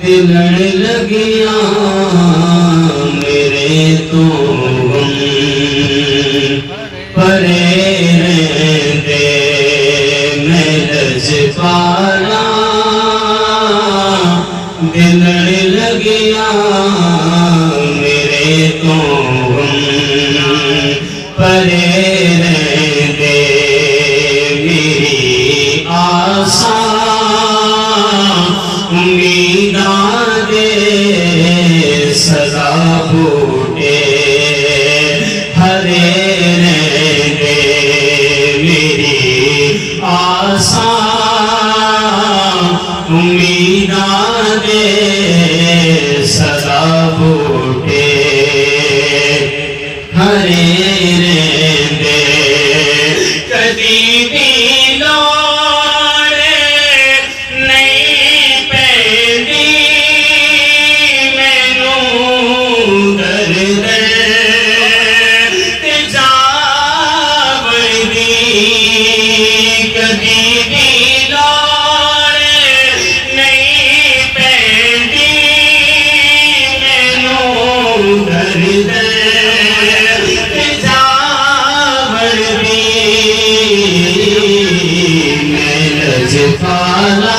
तिलण लगिया मेरे तो गम परे रहते मैं लजपाला तिलण लगिया मेरे तो गम परे रहते मेरी आशा उम्मीदा दे सदा बूटे हरे रहते मेरी आशा उम्मीदा दे सदा बूटे हरे रहते कदी भी पाला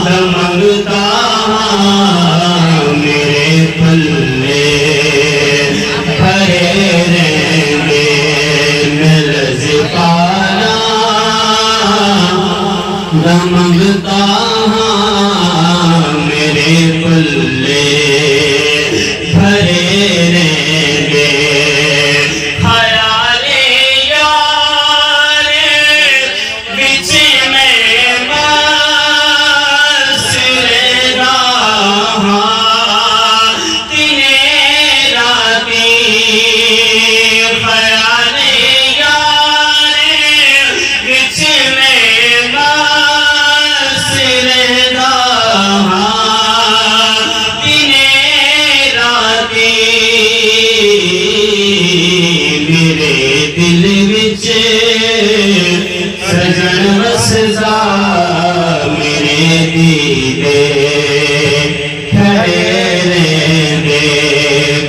दमकता मेरे पल्ले हरे रहते मैं लजपाला दमकता मेरे पल्ले हरे रहते सजन वसदा मेरे दीदे खड़े रहते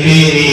मेरी